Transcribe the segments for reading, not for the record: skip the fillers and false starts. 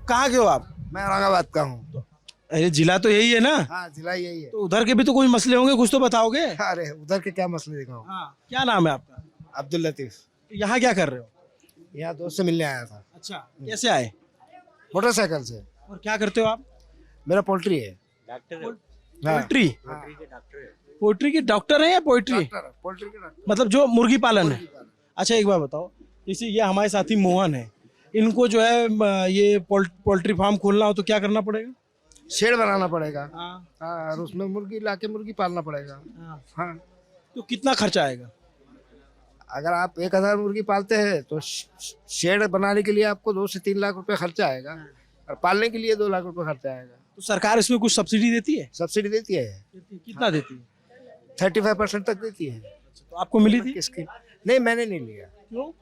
कहाँ के हो आप? मैं औरंगाबाद का हूँ। अरे जिला तो यही है ना? हाँ, जिला यही है। तो उधर के भी तो कोई मसले होंगे, कुछ तो बताओगे। अरे उधर के क्या मसले दिखाऊं? हाँ, क्या नाम है आपका? अब्दुल लतीफ। यहाँ क्या कर रहे हो? यहाँ दोस्त से मिलने आया था, अच्छा, कैसे आए मोटरसाइकिल से। और क्या करते हो आप? मेरा पोल्ट्री है। पोल्ट्री? हाँ। पोल्ट्री के डॉक्टर हैं या पोल्ट्री? पोल्ट्री के डॉक्टर। मतलब जो मुर्गी पालन है। अच्छा एक बार बताओ, जैसे ये हमारे साथी मोहन है, इनको जो है ये पोल्ट्री फार्म खोलना हो तो क्या करना पड़ेगा? शेड बनाना पड़ेगा। हाँ। हाँ, और उसमें मुर्गी लाके मुर्गी पालना पड़ेगा। हाँ, तो कितना खर्चा आएगा? अगर आप 1000 मुर्गी पालते हैं तो शेड बनाने के लिए आपको 2 से 3 लाख रुपए खर्चा आएगा, और पालने के लिए 2 लाख रुपए खर्चा आएगा। तो सरकार इसमें कुछ सब्सिडी देती है? सब्सिडी देती है, कितना देती है? 35% तक देती है। तो आपको मिली थी? किसकी? नहीं, मैंने नहीं लिया। क्यों?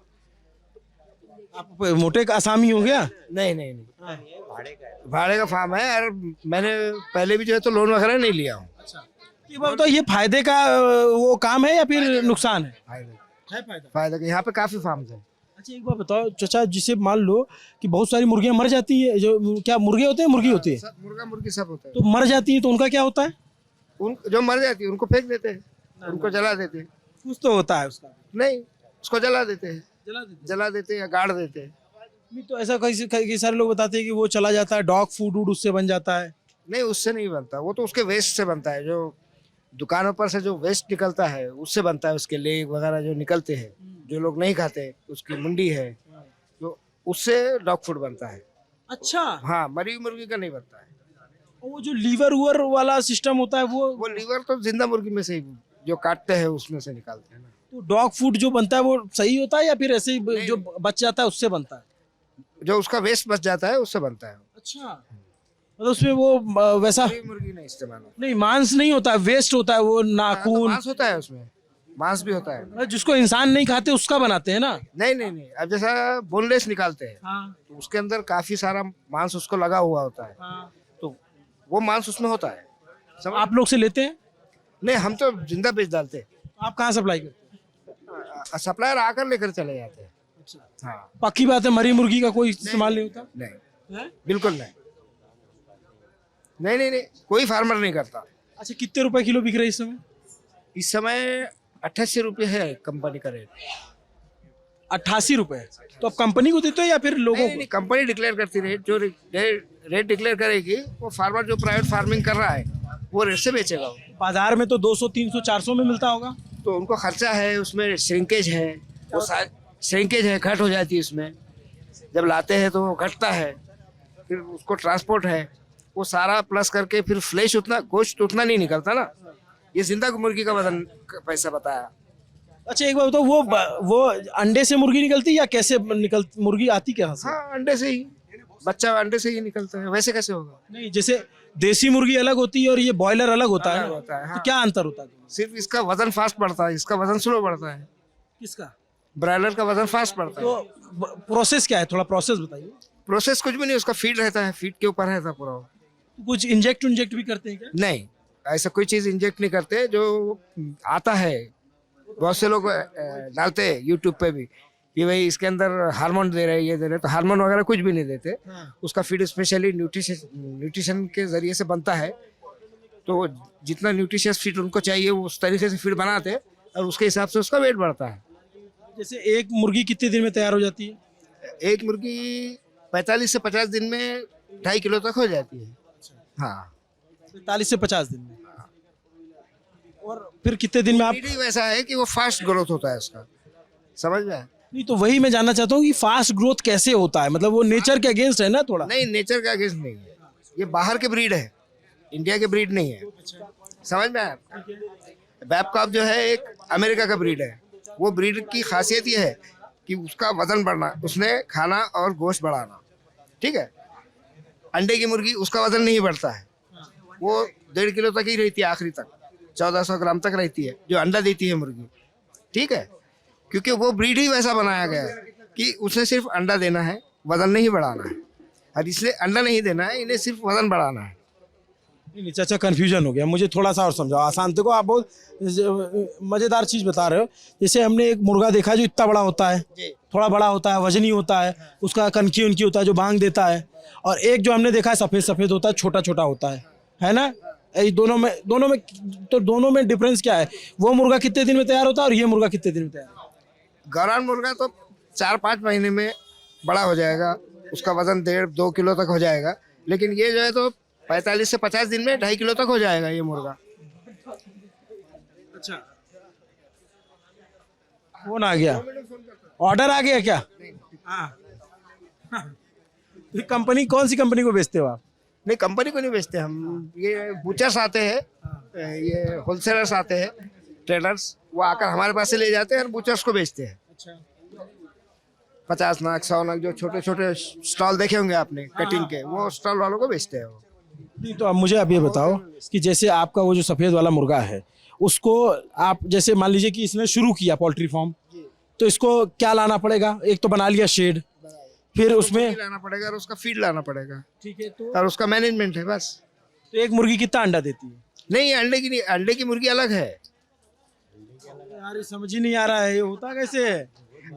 आप मोटे का आसामी हो गया? नहीं नहीं नहीं, भाड़े का फार्म है, और मैंने पहले भी जो है तो लोन वगैरह नहीं लिया हूँ। ये बात बताओ, ये फायदे का वो काम है या फिर नुकसान है? फायदा। फायदा का यहाँ पे काफी फार्म है। अच्छा एक बात बताओ चाचा, जिसे मान लो कि बहुत सारी मुर्गियां मर जाती है, जो क्या मुर्गे होते हैं, मुर्गी होती है, मुर्गा मुर्गी सब होता है। तो मर जाती है तो उनका क्या होता है? उन जो मर जाती है उनको फेंक देते हैं, उनको जला देते हैं। कुछ तो होता है उसका। नहीं, उसको जला देते हैं, जला देते हैं। या गाड़ देते हैं। नहीं तो ऐसा कई सारे लोग बताते हैं कि वो चला जाता है, डॉग फूड वूड उससे बन जाता है। नहीं, उससे नहीं बनता, वो तो उसके वेस्ट से बनता है। जो दुकानों पर से जो वेस्ट निकलता है उससे बनता है। उसके लेग वगैरह जो निकलते हैं, जो लोग नहीं खाते, उसकी मुंडी है, तो उससे डॉग फूड बनता है। अच्छा। हाँ, मरी हुई मुर्गी का नहीं बनता है। और वो जो लीवर वूवर वाला सिस्टम होता है वो लीवर तो जिंदा मुर्गी में से ही जो काटते हैं उसमें से निकालते हैं ना। तो डॉग फूड जो बनता है वो सही होता है या फिर ऐसे ही जो बच जाता है उससे बनता है? जो उसका वेस्ट बच जाता है उससे बनता है। अच्छा, मतलब उसमें वो वैसा मरी हुई मुर्गी नहीं इस्तेमाल होता। नहीं, मांस नहीं होता है, वेस्ट होता है, वो तो नाखून मांस होता है उसमें, मांस भी होता है। जिसको इंसान नहीं खाते उसका बनाते हैं ना? नहीं नहीं नहीं, अब जैसा बोनलेस निकालते हैं हाँ, तो उसके अंदर काफी सारा मांस उसको लगा हुआ होता है, हाँ। तो वो मांस उसमें होता है। सब आप लोग से लेते हैं? नहीं, हम तो जिंदा बेच डालते हैं। आप कहाँ सप्लाई करते हैं? सप्लायर आकर लेकर चले जाते हैं। हाँ। पक्की बात है, मरी मुर्गी का कोई इस्तेमाल नहीं होता? नहीं, है? बिल्कुल नहीं। नहीं नहीं नहीं, कोई फार्मर नहीं करता। अच्छा, कितने रुपए किलो बिक रहे इस समय? इस समय 88 रुपये है कंपनी का रेट। 88 रुपए? तो आप कंपनी को देते हो या फिर लोगों नहीं नहीं, कंपनी डिक्लेयर करती रेट। जो रेट डिक्लेयर करेगी, वो फार्मर जो प्राइवेट फार्मिंग कर रहा है वो रेट से बेचेगा। वो को? बाजार में तो 200 300 400 में मिलता होगा। तो उनको खर्चा है, उसमें श्रिंकेज है, वो श्रिंकेज है, घट हो जाती है उसमें। जब लाते हैं तो वो घटता है, फिर उसको ट्रांसपोर्ट है, वो सारा प्लस करके फिर फ्लैश उतना, गोश्त उतना नहीं निकलता ना। ये जिंदा मुर्गी का वजन का पैसा बताया। अच्छा एक बात बताओ, वो अंडे से मुर्गी निकलती है या कैसे मुर्गी आती कहाँ से? हाँ, अंडे से ही, बच्चा अंडे से ही निकलता है। वैसे कैसे होगा? नहीं, जैसे देसी मुर्गी अलग होती है और ये बॉयलर अलग होता है अलग ना? होता है, हाँ। तो क्या अंतर होता है? सिर्फ इसका वजन फास्ट बढ़ता है, इसका वजन स्लो बढ़ता है। किसका? ब्रॉयलर का वजन फास्ट बढ़ता है। तो प्रोसेस क्या है, थोड़ा प्रोसेस बताइए। प्रोसेस कुछ भी नहीं, उसका फीड रहता है, फीड के ऊपर रहता है पूरा। कुछ इंजेक्ट भी करते हैं क्या? नहीं, ऐसा कोई चीज इंजेक्ट नहीं करते। जो आता है, बहुत से लोग डालते हैं यूट्यूब पे भी कि भाई इसके अंदर हार्मोन दे रहे हैं, ये दे रहे हैं, तो हार्मोन वगैरह कुछ भी नहीं देते। उसका फीड स्पेशली न्यूट्रिशन के जरिए से बनता है। तो जितना न्यूट्रिशियस फीड उनको चाहिए वो उस तरीके से फीड बनाते हैं, और उसके हिसाब से उसका वेट बढ़ता है। जैसे एक मुर्गी कितने दिन में तैयार हो जाती है? एक मुर्गी 45 से 50 दिन में 2.5 किलो तक हो जाती है। हाँ, 45 से 50 दिन में। और फिर कितने दिन में आप? फीड ही वैसा है कि वो फास्ट ग्रोथ होता है उसका, समझ में? नहीं तो वही मैं जानना चाहता हूँ कि फास्ट ग्रोथ कैसे होता है, मतलब वो नेचर के अगेंस्ट है ना थोड़ा? नहीं, नेचर का अगेंस्ट नहीं है, ये बाहर के ब्रीड है, इंडिया के ब्रीड नहीं है। समझ में आया? बैबकॉफ जो है एक अमेरिका का ब्रीड है। वो ब्रीड की खासियत ये है कि उसका वजन बढ़ना, उसने खाना और गोश्त बढ़ाना। ठीक है, अंडे की मुर्गी उसका वजन नहीं बढ़ता है, वो 1.5 किलो तक ही रहती है, आखिरी तक 1400 ग्राम तक रहती है जो अंडा देती है मुर्गी। ठीक है, क्योंकि वो ब्रीड ही वैसा बनाया गया है कि उसे सिर्फ अंडा देना है, वजन नहीं बढ़ाना है। और इसलिए अंडा नहीं देना है, इन्हें सिर्फ वजन बढ़ाना है। नहीं चाचा कंफ्यूजन हो गया, मुझे थोड़ा सा और समझाओ आसान। देखो आप बहुत मजेदार चीज बता रहे हो। जैसे हमने एक मुर्गा देखा जो इतना बड़ा होता है, थोड़ा बड़ा होता है, वजनी होता है, उसका कनखी उनकी होता है जो बांग देता है, और एक जो हमने देखा है सफेद सफेद होता है, छोटा छोटा होता है ना? ये दोनों में डिफरेंस क्या है? वो मुर्गा कितने दिन में तैयार होता है और ये मुर्गा कितने दिन में तैयार होता है? गौरान मुर्गा तो 4-5 महीने में बड़ा हो जाएगा, उसका वजन 1.5-2 किलो तक हो जाएगा। लेकिन ये जो है तो 45 से 50 दिन में 2.5 किलो तक हो जाएगा ये मुर्गा। अच्छा, फोन आ गया, ऑर्डर आ गया क्या? हाँ। ये कंपनी कौन सी कंपनी को बेचते हो आप? नहीं, कंपनी को नहीं बेचते हम, ये बूचर्स आते हैं, ये होलसेलर्स आते हैं, ट्रेडर्स, वो आकर हमारे पास से ले जाते हैं और बूचर्स को बेचते हैं। अच्छा, 50 नग 100 नग जो छोटे छोटे स्टॉल देखे होंगे आपने कटिंग के, वो स्टॉल वालों को बेचते हैं वो। नहीं तो अब मुझे अब ये बताओ कि जैसे आपका वो जो सफेद वाला मुर्गा है, उसको आप जैसे मान लीजिए कि इसने शुरू किया पोल्ट्री फार्म, तो इसको क्या लाना पड़ेगा? एक तो बना लिया शेड, फिर उसमें लाना पड़ेगा और उसका फीड लाना पड़ेगा, ठीक है, तो और उसका मैनेजमेंट है बस। एक मुर्गी कितना अंडा देती है? नहीं, अंडे की नहीं, अंडे की मुर्गी अलग है, यार ये समझ ही नहीं आ रहा है, ये होता कैसे है?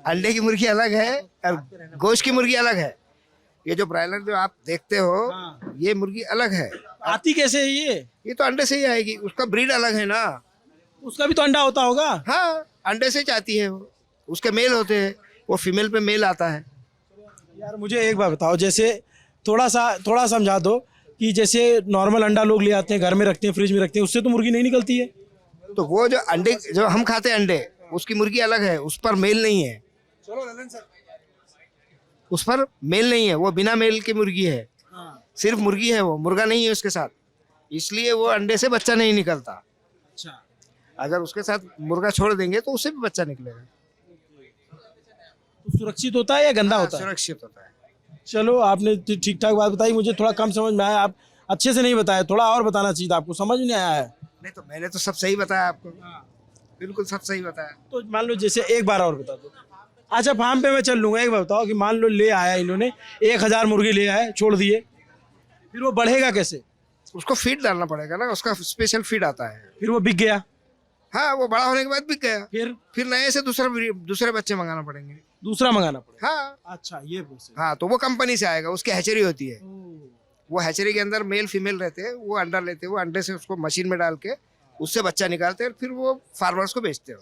अंडे की मुर्गी अलग है और गोश्त की मुर्गी अलग है। ये जो ब्रायलर जो आप देखते हो, हाँ। ये मुर्गी अलग है। आती कैसे है ये? ये तो अंडे से ही आएगी, उसका ब्रीड अलग है ना। उसका भी तो अंडा होता होगा। हाँ, अंडे से जाती है वो, उसके मेल होते हैं, वो फीमेल पे मेल आता है। यार मुझे एक बात बताओ, जैसे थोड़ा समझा दो कि जैसे नॉर्मल अंडा लोग ले आते हैं, घर में रखते हैं, फ्रिज में रखते हैं, उससे तो मुर्गी नहीं निकलती है। तो वो जो अंडे जो हम खाते हैं अंडे, उसकी मुर्गी अलग है, उस पर मेल नहीं है, उस पर मेल नहीं है, वो बिना मेल की मुर्गी है, सिर्फ मुर्गी है, वो मुर्गा नहीं है उसके साथ, इसलिए वो अंडे से बच्चा नहीं निकलता। अच्छा, अगर उसके साथ मुर्गा छोड़ देंगे तो उससे भी बच्चा निकलेगा। तो सुरक्षित होता है या गंदा होता है? सुरक्षित होता है। चलो आपने ठीक ठाक बात बताई, मुझे थोड़ा कम समझ में आया, आप अच्छे से नहीं बताया, थोड़ा और बताना चाहिए था, आपको समझ नहीं आया है। नहीं तो मैंने तो सब सही बताया आपको, बिल्कुल सब सही बताया। तो मान लो जैसे एक बार और बता दो। अच्छा, फार्म पे मैं चल लूंगा, एक बार बताओ कि मान लो ले आया इन्होंने 1000 मुर्गी ले आए, छोड़ दिए, फिर वो बढ़ेगा कैसे? उसको फीड डालना पड़ेगा ना, उसका स्पेशल फीड आता है। फिर वो बिक गया, हाँ, वो बड़ा होने के बाद बिक गया, फिर नए से दूसरे बच्चे मंगाना पड़ेंगे, दूसरा मंगाना पड़ेगा। हाँ। अच्छा, ये प्रोसेस। हाँ, तो वो कंपनी से आएगा, उसकी हैचरी होती है, वो हैचरी के अंदर मेल फीमेल रहते हैं, वो अंडा लेते हैं, वो अंडे से उसको मशीन में डाल के उससे बच्चा निकालते हैं, फिर वो फार्मर्स को बेचते हैं।